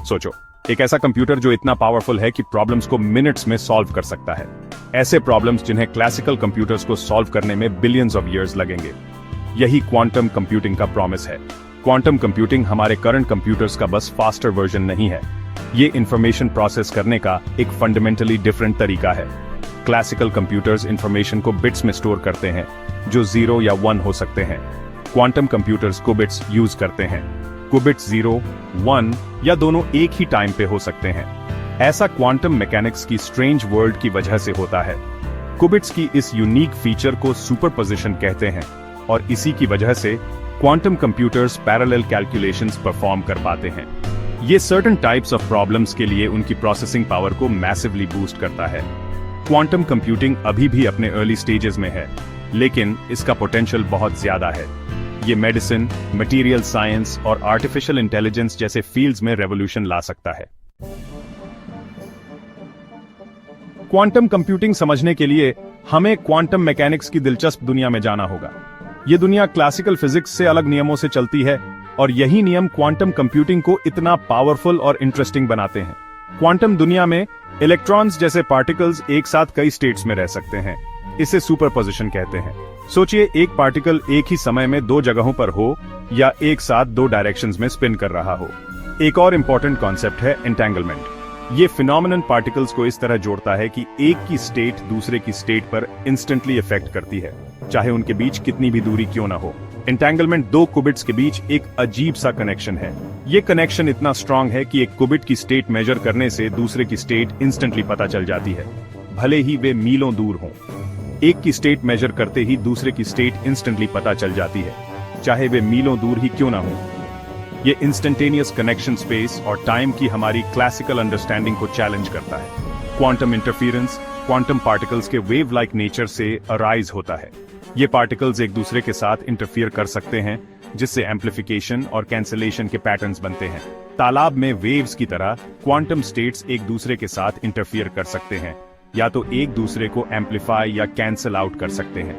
सोचो, एक ऐसा कंप्यूटर जो इतना पावरफुल है कि प्रॉब्लम्स को मिनट्स में सॉल्व कर सकता है। ऐसे प्रॉब्लम्स जिन्हें क्लासिकल कंप्यूटर्स को सॉल्व करने में बिलियंस ऑफ ईयर्स लगेंगे। यही क्वांटम कंप्यूटिंग का प्रॉमिस है। क्वांटम कंप्यूटिंग हमारे करंट कंप्यूटर्स का बस फास्टर वर्जन नहीं है, ये इंफॉर्मेशन प्रोसेस करने का एक फंडामेंटली डिफरेंट तरीका है। क्लासिकल कंप्यूटर्स इंफॉर्मेशन को बिट्स में स्टोर करते हैं, जो 0 या 1 हो सकते हैं। क्वांटम कंप्यूटर्स कुबिट्स यूज करते हैं। कुबिट्स 0, 1 या दोनों एक ही टाइम पे हो सकते हैं। ऐसा क्वांटम मैकेनिक्स की स्ट्रेंज वर्ल्ड की वजह से होता है। कुबिट्स की इस यूनिक फीचर को सुपरपोजिशन कहते हैं, और इसी की वजह से quantum computers parallel calculations perform कर पाते हैं। ये सर्टेन टाइप्स ऑफ प्रॉब्लम्स के लिए उनकी प्रोसेसिंग पावर को मैसिवली बूस्ट करता है। क्वांटम कंप्यूटिंग अभी भी अपने अर्ली स्टेजेस में है, लेकिन इसका पोटेंशियल बहुत ज्यादा है। ये मेडिसिन, मटेरियल साइंस और आर्टिफिशियल इंटेलिजेंस जैसे फील्ड्स में रेवोल्यूशन ला सकता है। क्वांटम कंप्यूटिंग समझने के लिए हमें क्वांटम मैकेनिक्स की दिलचस्प दुनिया में जाना होगा। ये दुनिया क्लासिकल फिजिक्स से अलग नियमों से चलती है, और यही नियम क्वांटम कंप्यूटिंग को इतना पावरफुल और इंटरेस्टिंग बनाते हैं। क्वांटम दुनिया में इलेक्ट्रॉन्स जैसे पार्टिकल्स एक साथ कई स्टेट्स में रह सकते हैं। इसे सुपरपोजिशन कहते हैं। सोचिए, एक पार्टिकल एक ही समय में 2 जगहों पर हो या एक साथ 2 डायरेक्शंस में स्पिन कर रहा हो। एक और इंपॉर्टेंट कॉन्सेप्ट है एंटेंगलमेंट। ये फिनोमिनन पार्टिकल्स को इस तरह जोड़ता है कि एक की स्टेट दूसरे की स्टेट पर इंस्टेंटली इफेक्ट करती है, चाहे उनके बीच कितनी भी दूरी क्यों ना हो। एंटेंगलमेंट 2 कुबिट्स के बीच एक अजीब सा कनेक्शन है। ये कनेक्शन इतना स्ट्रांग है कि एक कुबिट की स्टेट मेजर करने से दूसरे की स्टेट इंस्टेंटली पता चल जाती है, भले ही वे मीलों दूर हों। एक की स्टेट मेजर करते ही दूसरे की स्टेट इंस्टेंटली पता चल जाती है, चाहे वे मीलों दूर ही क्यों ना हो। ये इंस्टेंटेनियस कनेक्शन स्पेस और टाइम की हमारी क्लासिकल अंडरस्टैंडिंग को चैलेंज करता है। क्वांटम इंटरफेरेंस क्वांटम पार्टिकल्स के वेव लाइक नेचर से अराइज होता है। ये पार्टिकल्स एक दूसरे के साथ इंटरफियर कर सकते हैं, जिससे एम्प्लीफिकेशन और कैंसलेशन के पैटर्न्स बनते हैं। तालाब में वेव्स की तरह क्वांटम स्टेट्स एक दूसरे के साथ इंटरफियर कर सकते हैं, या तो एक दूसरे को एम्पलीफाई या कैंसल आउट कर सकते हैं।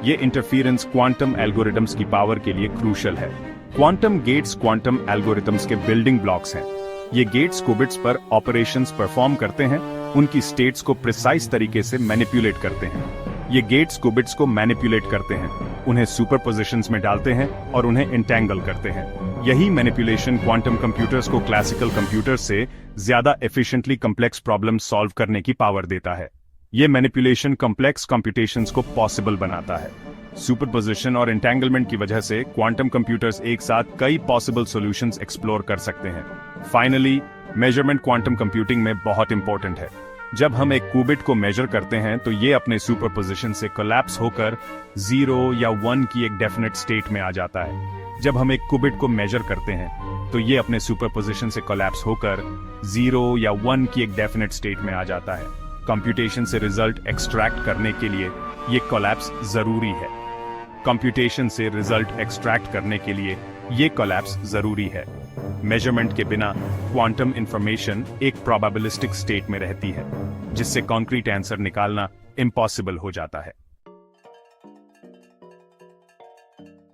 ये इंटरफियरेंस क्वांटम एल्गोरिथम्स की पावर के लिए क्रूशियल है। क्वांटम गेट्स क्वांटम एल्गोरिथम्स के बिल्डिंग ब्लॉक्स हैं। ये गेट्स कुबिट्स पर ऑपरेशंस परफॉर्म करते हैं, उनकी स्टेट्स को प्रिसाइज तरीके से मैनिपुलेट करते हैं। ये गेट्स कुबिट्स को मैनिपुलेट करते हैं, उन्हें सुपरपोजिशंस में डालते हैं और उन्हें एंटेंगल करते हैं। यही मैनिपुलेशन क्वांटम कंप्यूटर्स को क्लासिकल कंप्यूटर्स से ज्यादा एफिशिएंटली कॉम्प्लेक्स प्रॉब्लम सॉल्व करने की पावर देता है। ये मैनिपुलेशन कॉम्प्लेक्स कंप्यूटेशंस को पॉसिबल बनाता है। सुपरपोजिशन और एंटेंगलमेंट की वजह से क्वांटम कंप्यूटर्स एक साथ कई पॉसिबल सॉल्यूशंस एक्सप्लोर कर सकते हैं। फाइनली, मेजरमेंट क्वांटम कंप्यूटिंग में बहुत इंपॉर्टेंट है। जब हम एक क्यूबिट को मेजर करते हैं तो ये अपने सुपरपोजिशन से कोलैप्स होकर 0 या 1 की एक डेफिनेट स्टेट में आ जाता है। जब हम एक क्यूबिट को मेजर करते हैं तो ये अपने सुपरपोजिशन से कोलैप्स होकर 0 या 1 की एक डेफिनेट स्टेट में आ जाता है। कंप्यूटेशन से रिजल्ट एक्सट्रैक्ट करने के लिए ये कोलैप्स जरूरी है। कंप्यूटेशन से रिजल्ट एक्सट्रैक्ट करने के लिए ये कोलैप्स जरूरी है। मेजरमेंट के बिना क्वांटम इंफॉर्मेशन एक प्रोबेबिलिस्टिक स्टेट में रहती है, जिससे कॉन्क्रीट आंसर निकालना इम्पॉसिबल हो जाता है।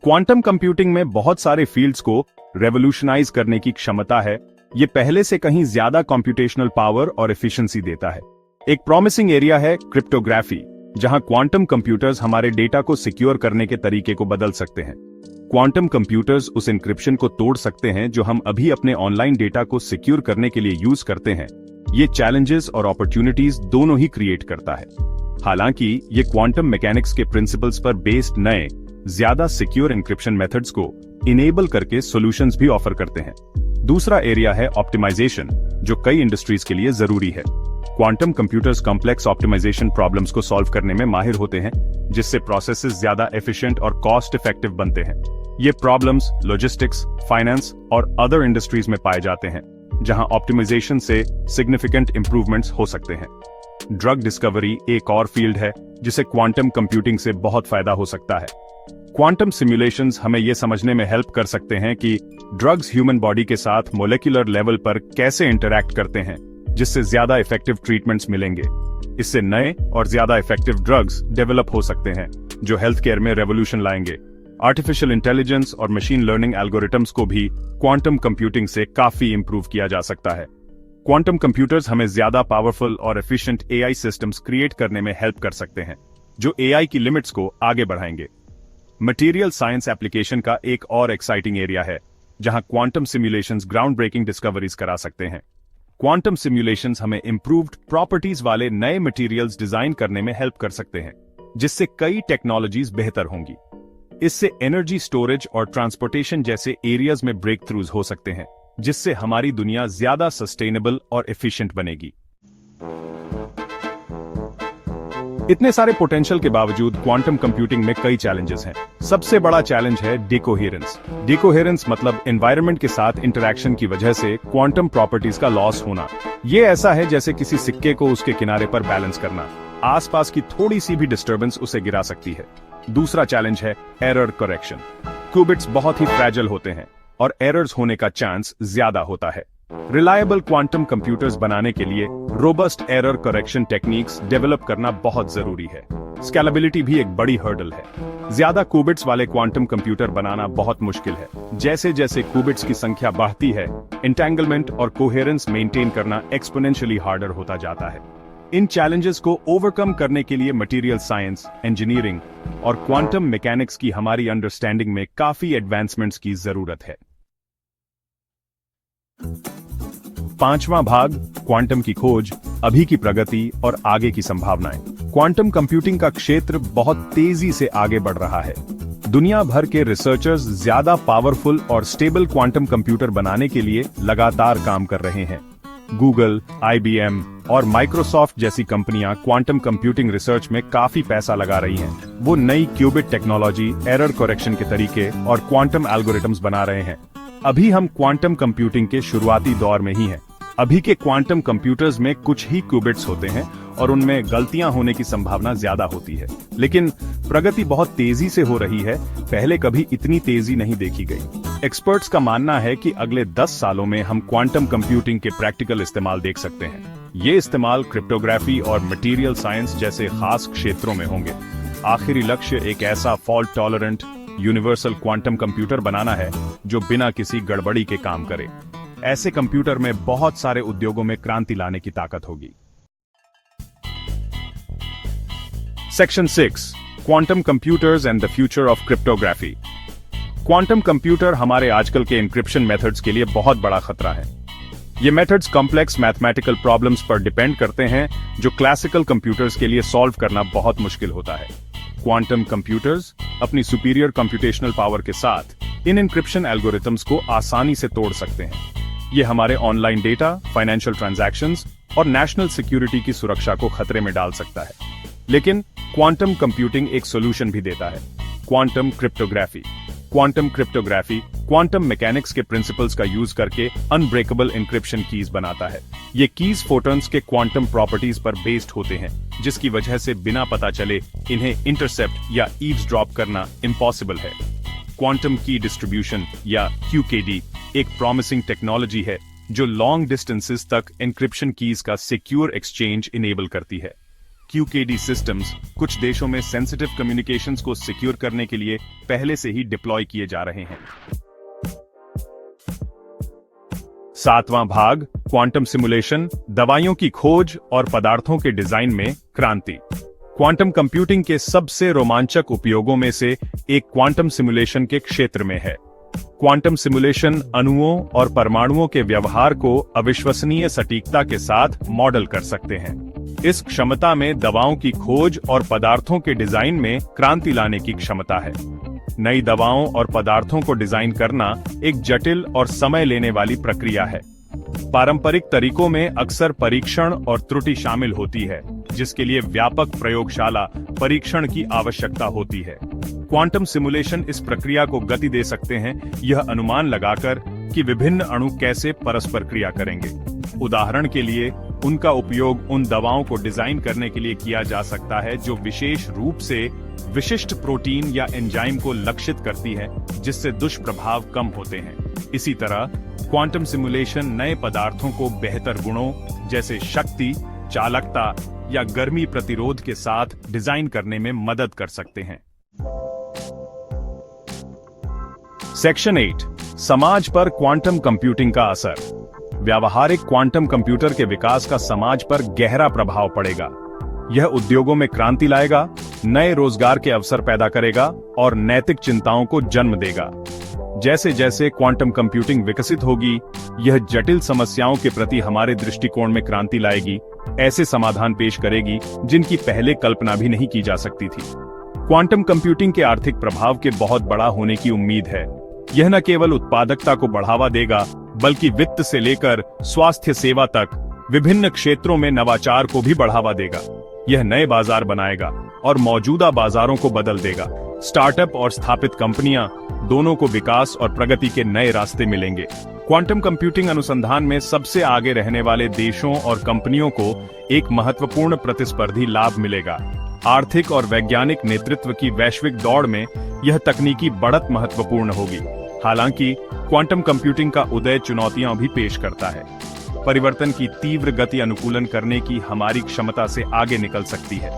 क्वांटम कंप्यूटिंग में बहुत सारे फील्ड्स को रेवोल्यूशनाइज करने की क्षमता है। ये पहले से कहीं ज्यादा कंप्यूटेशनल पावर और एफिशिएंसी देता है। एक प्रॉमिसिंग एरिया है क्रिप्टोग्राफी, जहां क्वांटम कंप्यूटर्स हमारे डेटा को सिक्योर करने के तरीके को बदल सकते हैं। क्वांटम कंप्यूटर्स उस एन्क्रिप्शन को तोड़ सकते हैं जो हम अभी अपने ऑनलाइन डेटा को सिक्योर करने के लिए यूज करते हैं। ये चैलेंजेस और अपॉर्चुनिटीज दोनों ही क्रिएट करता है। हालांकि ये क्वांटम मैकेनिक्स के प्रिंसिपल्स पर बेस्ड नए, ज्यादा सिक्योर एन्क्रिप्शन मेथड्स को इनेबल करके सॉल्यूशंस भी ऑफर करते हैं। दूसरा एरिया है ऑप्टिमाइजेशन, जो कई इंडस्ट्रीज के लिए जरूरी है। Quantum computers complex optimization problems को सॉल्व करने में माहिर होते हैं, जिससे प्रोसेसेस ज्यादा एफिशिएंट और कॉस्ट इफेक्टिव बनते हैं। ये प्रॉब्लम्स लॉजिस्टिक्स, फाइनेंस और अदर इंडस्ट्रीज में पाए जाते हैं, जहां ऑप्टिमाइजेशन से सिग्निफिकेंट इंप्रूवमेंट्स हो सकते हैं। ड्रग डिस्कवरी एक और फील्ड है जिसे क्वांटम कंप्यूटिंग से बहुत फायदा हो सकता है। क्वांटम सिमुलेशंस हमें यह समझने में हेल्प कर सकते हैं कि ड्रग्स ह्यूमन बॉडी के साथ मोलेक्युलर लेवल पर कैसे इंटरैक्ट करते हैं, जिससे ज्यादा इफेक्टिव ट्रीटमेंट्स मिलेंगे। इससे नए और ज्यादा इफेक्टिव ड्रग्स डेवलप हो सकते हैं, जो हेल्थ केयर में रेवोल्यूशन लाएंगे। आर्टिफिशियल इंटेलिजेंस और मशीन लर्निंग एल्गोरिथम्स को भी क्वांटम कंप्यूटिंग से काफी इंप्रूव किया जा सकता है। क्वांटम कंप्यूटर्स हमें ज्यादा पावरफुल और एफिशिएंट एआई सिस्टम्स क्रिएट करने में हेल्प कर सकते हैं, जो एआई की लिमिट्स को आगे बढ़ाएंगे। मटेरियल साइंस एप्लीकेशन का एक और एक्साइटिंग एरिया है, जहां quantum simulations ground breaking discoveries करा सकते हैं। क्वांटम सिमुलेशंस हमें इंप्रूव्ड प्रॉपर्टीज वाले नए मटेरियल्स डिजाइन करने में हेल्प कर सकते हैं, जिससे कई टेक्नोलॉजीज बेहतर होंगी। इससे एनर्जी स्टोरेज और ट्रांसपोर्टेशन जैसे एरियाज में ब्रेक थ्रूज हो सकते हैं, जिससे हमारी दुनिया ज्यादा सस्टेनेबल और एफिशिएंट बनेगी। इतने सारे पोटेंशियल के बावजूद क्वांटम कंप्यूटिंग में कई चैलेंजेस हैं। सबसे बड़ा चैलेंज है डिकोहेरेंस। डिकोहेरेंस मतलब एनवायरनमेंट के साथ इंटरैक्शन की वजह से क्वांटम प्रॉपर्टीज का लॉस होना। ये ऐसा है जैसे किसी सिक्के को उसके किनारे पर बैलेंस करना। आसपास की थोड़ी सी भी डिस्टर्बेंस उसे गिरा सकती है। दूसरा चैलेंज है एरर करेक्शन। क्यूबिट्स बहुत ही फ्रैजाइल होते हैं और एरर्स होने का चांस ज्यादा होता है। रिलायबल क्वांटम कंप्यूटर्स बनाने के लिए robust error correction techniques develop करना बहुत जरूरी है। स्केलेबिलिटी भी एक बड़ी हर्डल है। ज्यादा क्यूबिट्स वाले क्वांटम कंप्यूटर बनाना बहुत मुश्किल है। जैसे जैसे क्यूबिट्स की संख्या बढ़ती है, एंटेंगलमेंट और कोहेरेंस मेंटेन करना एक्सपोनेंशियली हार्डर होता जाता है। इन चैलेंजेस को ओवरकम करने के लिए मटेरियल साइंस, इंजीनियरिंग और क्वांटम मैकेनिक्स की हमारी अंडरस्टैंडिंग में काफी एडवांसमेंट्स की जरूरत है। पांचवां भाग, क्वांटम की खोज, अभी की प्रगति और आगे की संभावनाएं। क्वांटम कंप्यूटिंग का क्षेत्र बहुत तेजी से आगे बढ़ रहा है। दुनिया भर के रिसर्चर्स ज्यादा पावरफुल और स्टेबल क्वांटम कंप्यूटर बनाने के लिए लगातार काम कर रहे हैं। गूगल, IBM और माइक्रोसॉफ्ट जैसी कंपनियां क्वांटम कंप्यूटिंग रिसर्च में काफी पैसा लगा रही हैं। वो नई क्यूबिट टेक्नोलॉजी, एरर करेक्शन के तरीके और क्वांटम एल्गोरिथम्स बना रहे हैं। अभी हम क्वांटम कंप्यूटिंग के शुरुआती दौर में ही हैं। अभी के क्वांटम कंप्यूटर्स में कुछ ही क्यूबिट्स होते हैं और उनमें गलतियां होने की संभावना ज्यादा होती है। लेकिन प्रगति बहुत तेजी से हो रही है, पहले कभी इतनी तेजी नहीं देखी गई। एक्सपर्ट्स का मानना है कि अगले 10 सालों में हम क्वांटम कंप्यूटिंग के प्रैक्टिकल इस्तेमाल देख सकते हैं। ये इस्तेमाल क्रिप्टोग्राफी और मटेरियल साइंस जैसे खास क्षेत्रों में होंगे। आखिरी लक्ष्य एक ऐसा fault tolerant universal quantum computer बनाना है जो बिना किसी गड़बड़ी के काम करे। ऐसे कंप्यूटर में बहुत सारे उद्योगों में क्रांति लाने की ताकत होगी। Section 6, quantum computers and the future of cryptography. Quantum computer हमारे आजकल के एन्क्रिप्शन मेथड्स के लिए बहुत बड़ा खतरा है। ये मेथड्स कॉम्प्लेक्स मैथमेटिकल प्रॉब्लम्स पर डिपेंड करते हैं, जो क्लासिकल कंप्यूटर्स के लिए सॉल्व करना बहुत मुश्किल होता है। क्वांटम कंप्यूटर्स अपनी सुपीरियर कंप्यूटेशनल पावर के साथ इन एन्क्रिप्शन एल्गोरिथम्स को आसानी से तोड़ सकते हैं। ये हमारे ऑनलाइन डेटा, फाइनेंशियल ट्रांजैक्शंस और नेशनल सिक्योरिटी की सुरक्षा को खतरे में डाल सकता है। लेकिन क्वांटम कंप्यूटिंग एक सॉल्यूशन भी देता है, quantum cryptography. Quantum cryptography quantum mechanics के प्रिंसिपल्स का यूज करके अनब्रेकेबल एन्क्रिप्शन कीज बनाता है। ये कीज फोटॉन्स के क्वांटम प्रॉपर्टीज पर बेस्ड होते हैं, जिसकी वजह से बिना पता चले इन्हें इंटरसेप्ट या ईव्सड्रॉप करना इम्पॉसिबल है। क्वांटम की डिस्ट्रीब्यूशन या QKD एक प्रॉमिसिंग टेक्नोलॉजी है जो लॉन्ग डिस्टेंसेस तक एन्क्रिप्शन कीज का सिक्योर एक्सचेंज इनेबल करती है। QKD सिस्टम्स कुछ देशों में सेंसिटिव कम्युनिकेशंस को सिक्योर करने के लिए पहले से ही डिप्लॉय किए जा रहे हैं। 7वां भाग, क्वांटम सिमुलेशन, दवाइयों की खोज और पदार्थों के डिजाइन में क्रांति। क्वांटम कंप्यूटिंग के सबसे रोमांचक उपयोगों में से एक क्वांटम सिमुलेशन के क्षेत्र में है। क्वांटम सिमुलेशन अणुओं और परमाणुओं के व्यवहार को अविश्वसनीय सटीकता के साथ मॉडल कर सकते हैं। इस क्षमता में दवाओं की खोज और पदार्थों के डिजाइन में क्रांति लाने की क्षमता है। नई दवाओं और पदार्थों को डिजाइन करना एक जटिल और समय लेने वाली प्रक्रिया है। पारंपरिक तरीकों में अक्सर परीक्षण और त्रुटि शामिल होती है, जिसके लिए व्यापक प्रयोगशाला परीक्षण की आवश्यकता होती है। क्वांटम सिमुलेशन इस प्रक्रिया को गति दे सकते हैं, यह अनुमान लगाकर कि विभिन्न अणु कैसे परस्पर क्रिया करेंगे। उदाहरण के लिए, उनका उपयोग उन दवाओं को डिजाइन करने के लिए किया जा सकता है जो विशेष रूप से विशिष्ट प्रोटीन या एंजाइम को लक्षित करती है, जिससे दुष्प्रभाव कम होते हैं। इसी तरह क्वांटम सिमुलेशन नए पदार्थों को बेहतर गुणों जैसे शक्ति, चालकता या गर्मी प्रतिरोध के साथ डिजाइन करने में मदद कर सकते हैं। सेक्शन 8, समाज पर क्वांटम कंप्यूटिंग का असर। व्यावहारिक क्वांटम कंप्यूटर के विकास का समाज पर गहरा प्रभाव पड़ेगा। यह उद्योगों में क्रांति लाएगा, नए रोजगार के अवसर पैदा करेगा और नैतिक चिंताओं को जन्म देगा। जैसे जैसे क्वांटम कंप्यूटिंग विकसित होगी, यह जटिल समस्याओं के प्रति हमारे दृष्टिकोण में क्रांति लाएगी, ऐसे समाधान पेश करेगी जिनकी पहले कल्पना भी नहीं की जा सकती थी। क्वांटम कंप्यूटिंग के आर्थिक प्रभाव के बहुत बड़ा होने की उम्मीद है। यह न केवल उत्पादकता को बढ़ावा देगा, बल्कि वित्त से लेकर स्वास्थ्य सेवा तक विभिन्न क्षेत्रों में नवाचार को भी बढ़ावा देगा। यह नए बाजार बनाएगा और मौजूदा बाजारों को बदल देगा। स्टार्टअप और स्थापित कंपनियां दोनों को विकास और प्रगति के नए रास्ते मिलेंगे। क्वांटम कंप्यूटिंग अनुसंधान में सबसे आगे रहने वाले देशों और कंपनियों को एक महत्वपूर्ण प्रतिस्पर्धी लाभ मिलेगा। आर्थिक और वैज्ञानिक नेतृत्व की वैश्विक दौड़ में यह तकनीकी बढ़त महत्वपूर्ण होगी। हालांकि क्वांटम कंप्यूटिंग का उदय चुनौतियां भी पेश करता है। परिवर्तन की तीव्र गति अनुकूलन करने की हमारी क्षमता से आगे निकल सकती है,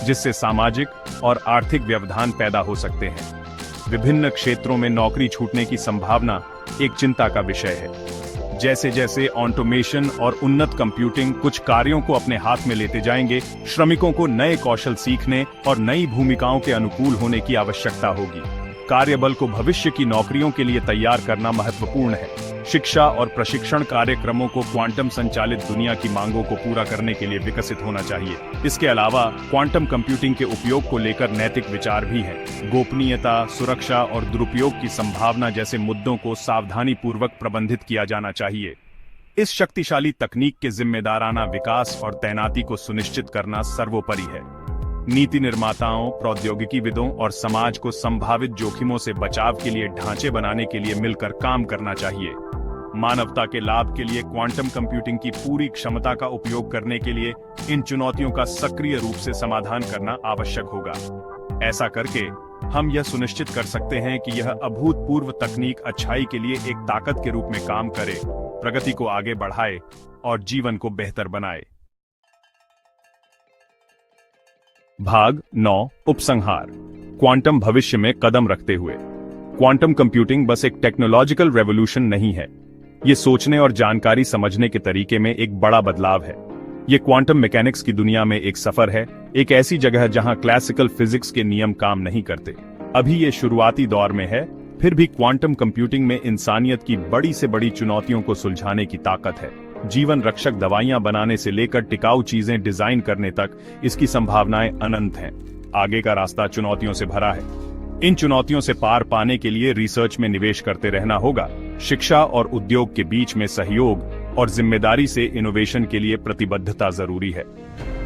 जिससे सामाजिक और आर्थिक व्यवधान पैदा हो सकते हैं। विभिन्न क्षेत्रों में नौकरी छूटने की संभावना एक चिंता का विषय है। जैसे जैसे ऑटोमेशन और उन्नत कंप्यूटिंग कुछ कार्यों को अपने हाथ में लेते जाएंगे, श्रमिकों को नए कौशल सीखने और नई भूमिकाओं के अनुकूल होने की आवश्यकता होगी। कार्यबल को भविष्य की नौकरियों के लिए तैयार करना महत्वपूर्ण है। शिक्षा और प्रशिक्षण कार्यक्रमों को क्वांटम संचालित दुनिया की मांगों को पूरा करने के लिए विकसित होना चाहिए। इसके अलावा क्वांटम कंप्यूटिंग के उपयोग को लेकर नैतिक विचार भी हैं। गोपनीयता, सुरक्षा और दुरुपयोग की संभावना जैसे मुद्दों को सावधानी पूर्वक प्रबंधित किया जाना चाहिए। इस शक्तिशाली तकनीक के जिम्मेदाराना विकास और तैनाती को सुनिश्चित करना सर्वोपरि है। नीति निर्माताओं, प्रौद्योगिकीविदों और समाज को संभावित जोखिमों से बचाव के लिए ढांचे बनाने के लिए मिलकर काम करना चाहिए। मानवता के लाभ के लिए क्वांटम कंप्यूटिंग की पूरी क्षमता का उपयोग करने के लिए इन चुनौतियों का सक्रिय रूप से समाधान करना आवश्यक होगा। ऐसा करके हम यह सुनिश्चित कर सकते हैं कि यह अभूतपूर्व तकनीक अच्छाई के लिए एक ताकत के रूप में काम करे, प्रगति को आगे बढ़ाए और जीवन को बेहतर बनाए। भाग 9, उपसंहार। क्वांटम भविष्य में कदम रखते हुए। क्वांटम कंप्यूटिंग बस एक टेक्नोलॉजिकल रेवोल्यूशन नहीं है, ये सोचने और जानकारी समझने के तरीके में एक बड़ा बदलाव है। ये क्वांटम मैकेनिक्स की दुनिया में एक सफर है, एक ऐसी जगह जहां क्लासिकल फिजिक्स के नियम काम नहीं करते। अभी ये शुरुआती दौर में है, फिर भी क्वांटम कंप्यूटिंग में इंसानियत की बड़ी से बड़ी चुनौतियों को सुलझाने की ताकत है। जीवन रक्षक दवाइयां बनाने से लेकर टिकाऊ चीजें डिजाइन करने तक इसकी संभावनाएं अनंत हैं। आगे का रास्ता चुनौतियों से भरा है। इन चुनौतियों से पार पाने के लिए रिसर्च में निवेश करते रहना होगा। शिक्षा और उद्योग के बीच में सहयोग और जिम्मेदारी से इनोवेशन के लिए प्रतिबद्धता जरूरी है।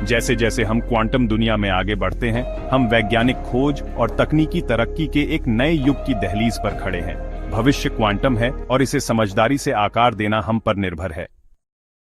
जैसे जैसे हम क्वांटम दुनिया में आगे बढ़ते हैं, हम वैज्ञानिक खोज और तकनीकी तरक्की के एक नए युग की दहलीज पर खड़े हैं। भविष्य क्वांटम है और इसे समझदारी से आकार देना हम पर निर्भर है।